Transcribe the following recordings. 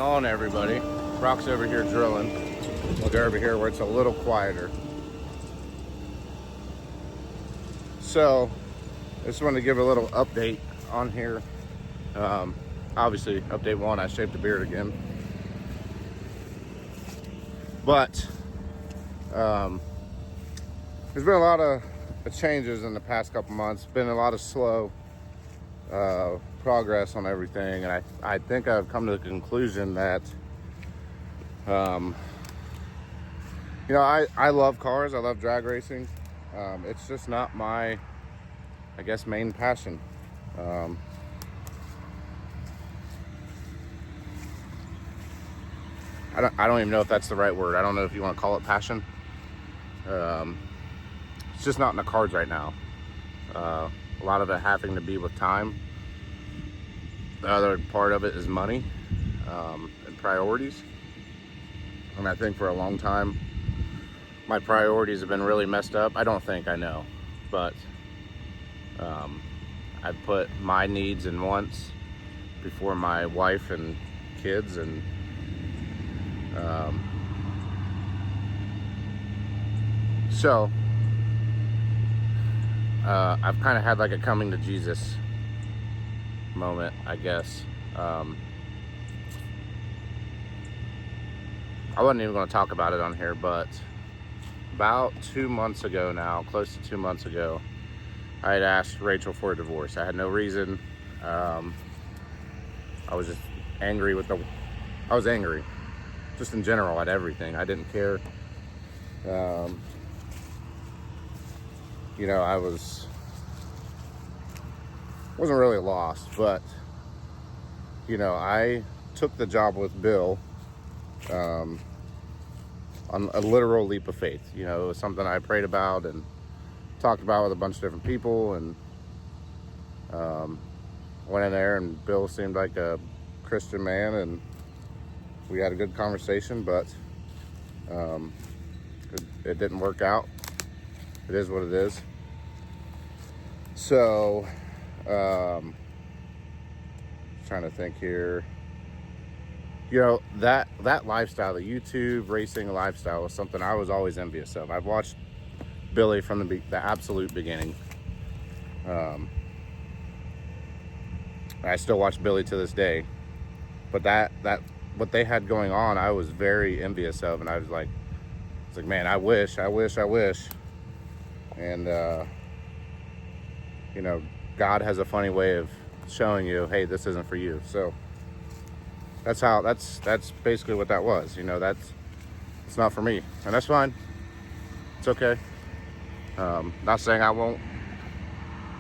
on, everybody? Brock's over here drilling. We'll go over here where it's a little quieter. So, I just wanted to give a little update on here. Obviously, update one, I shaved the beard again. But, there's been a lot of changes in the past couple months. Been a lot of slow progress on everything, and I think I've come to the conclusion that I love cars, I love drag racing. It's just not my, I guess, main passion. I don't even know if that's the right word. I don't know if you want to call it passion. It's just not in the cards right now. A lot of it having to be with time. The other part of it is money and priorities. And I think for a long time, my priorities have been really messed up. I don't think, I know. But I've put my needs and wants before my wife and kids. And so I've kind of had like a coming to Jesus moment, I guess. I wasn't even going to talk about it on here, but about 2 months ago now, close to 2 months ago, I had asked Rachel for a divorce. I had no reason. I was just angry I was angry just in general at everything. I didn't care. I wasn't really lost, but I took the job with Bill on a literal leap of faith. It was something I prayed about and talked about with a bunch of different people, and went in there, and Bill seemed like a Christian man, and we had a good conversation, but it didn't work out. It is what it is. So trying to think here. That lifestyle, the YouTube racing lifestyle, was something I was always envious of. I've watched Billy from the absolute beginning. I still watch Billy to this day. But that what they had going on, I was very envious of, and I was like, man, I wish. And God has a funny way of showing you, hey, this isn't for you. So that's basically what that was. It's not for me, and that's fine. It's okay. Not saying I won't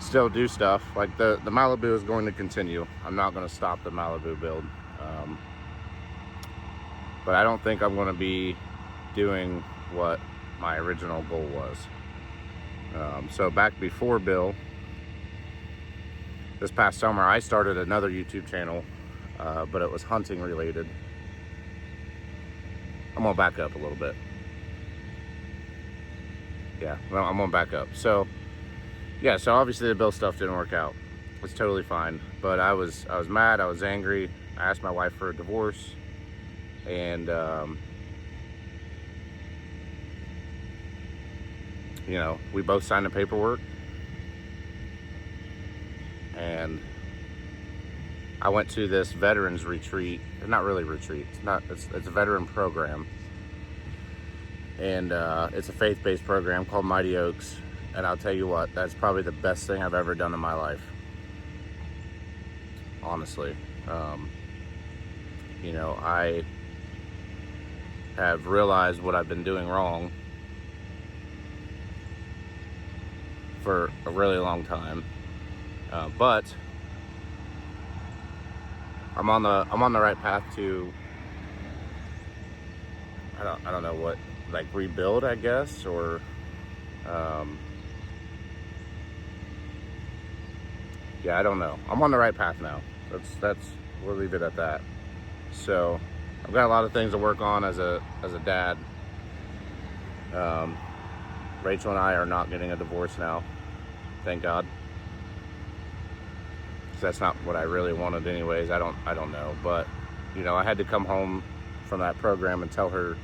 still do stuff. Like the Malibu is going to continue. I'm not going to stop the Malibu build. But I don't think I'm going to be doing what my original goal was. So back before Bill, this past summer, I started another YouTube channel, but it was hunting related. I'm going to back up a little bit. Yeah, well, I'm going to back up. So obviously the Bill stuff didn't work out. It's totally fine. But I was mad, I was angry. I asked my wife for a divorce. And, we both signed the paperwork. And I went to this veterans retreat. Not really retreat. It's a veteran program. And it's a faith-based program called Mighty Oaks. And I'll tell you what, that's probably the best thing I've ever done in my life. Honestly. I have realized what I've been doing wrong for a really long time. But I'm on the right path to, I don't know what, like rebuild, I guess, or I don't know. I'm on the right path now. We'll leave it at that. So I've got a lot of things to work on as a dad. Rachel and I are not getting a divorce now, thank God. That's not what I really wanted anyways. I don't know, but you know, I had to come home from that program and tell her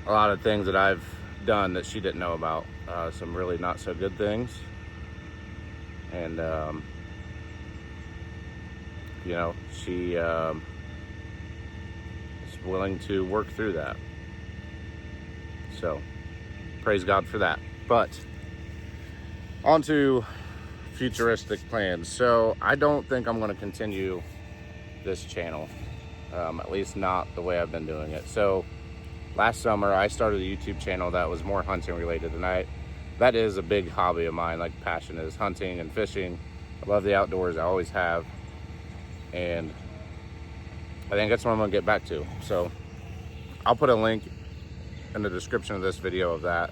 a lot of things that I've done that she didn't know about, some really not so good things. And you know, she is willing to work through that. So praise God for that. But on to futuristic plans. So I don't think I'm going to continue this channel, at least not the way I've been doing it. So last summer I started a YouTube channel that was more hunting related, and that is a big hobby of mine. Like, passion is hunting and fishing. I love the outdoors, I always have, and I think that's what I'm gonna get back to. So I'll put a link in the description of this video of that,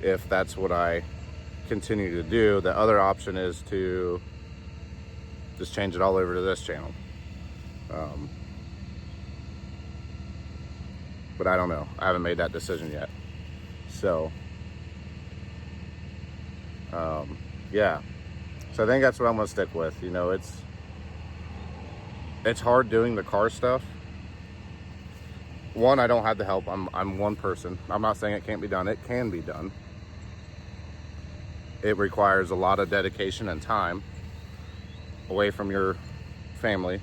if that's what I continue to do. The other option is to just change it all over to this channel. But I don't know. I haven't made that decision yet. So, yeah. So I think that's what I'm gonna stick with. You know, it's hard doing the car stuff. One, I don't have the help. I'm one person. I'm not saying it can't be done. It can be done. It requires a lot of dedication and time away from your family,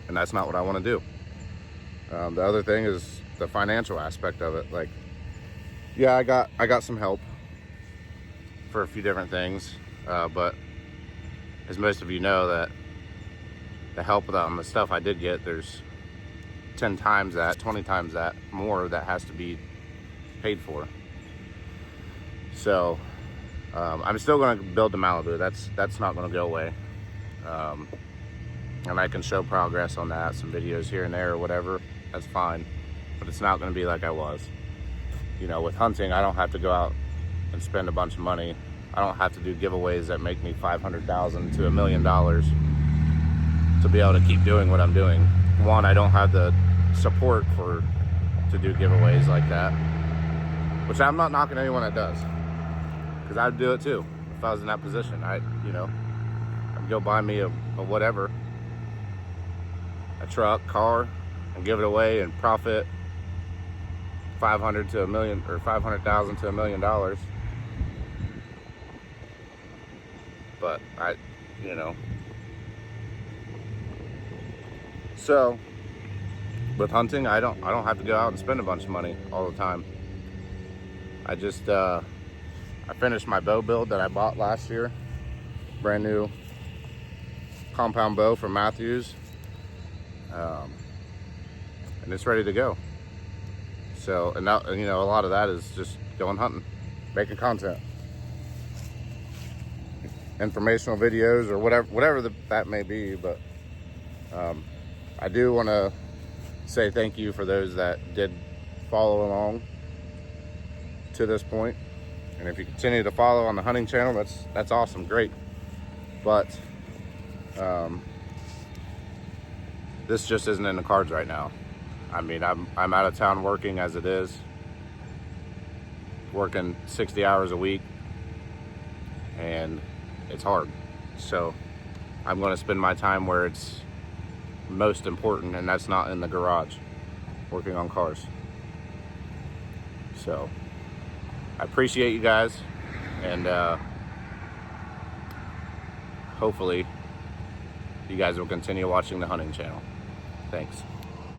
and that's not what I want to do. The other thing is the financial aspect of it. Like, yeah, I got some help for a few different things, but as most of you know, that the help on the stuff I did get, there's 10 times that, 20 times that more that has to be paid for. So I'm still going to build the Malibu. That's not going to go away. And I can show progress on that, some videos here and there or whatever. That's fine, but it's not going to be like I was. You know, with hunting, I don't have to go out and spend a bunch of money. I don't have to do giveaways that make me $500,000 to $1 million to be able to keep doing what I'm doing. One, I don't have the support to do giveaways like that, which I'm not knocking anyone that does, because I'd do it too if I was in that position. I'd go buy me a whatever, a truck, car, and give it away and profit $500,000 to $1 million, or $500,000 to $1 million. But so with hunting, I don't have to go out and spend a bunch of money all the time. I just I finished my bow build that I bought last year, brand new compound bow from Matthews, and it's ready to go. So, and now, you know, a lot of that is just going hunting, making content, informational videos, or whatever that may be. But I do want to say thank you for those that did follow along to this point. And if you continue to follow on the hunting channel, that's awesome, great. But this just isn't in the cards right now. I mean, I'm out of town working as it is, working 60 hours a week, and it's hard. So I'm going to spend my time where it's most important, and that's not in the garage working on cars. So I appreciate you guys, and hopefully you guys will continue watching the hunting channel. Thanks.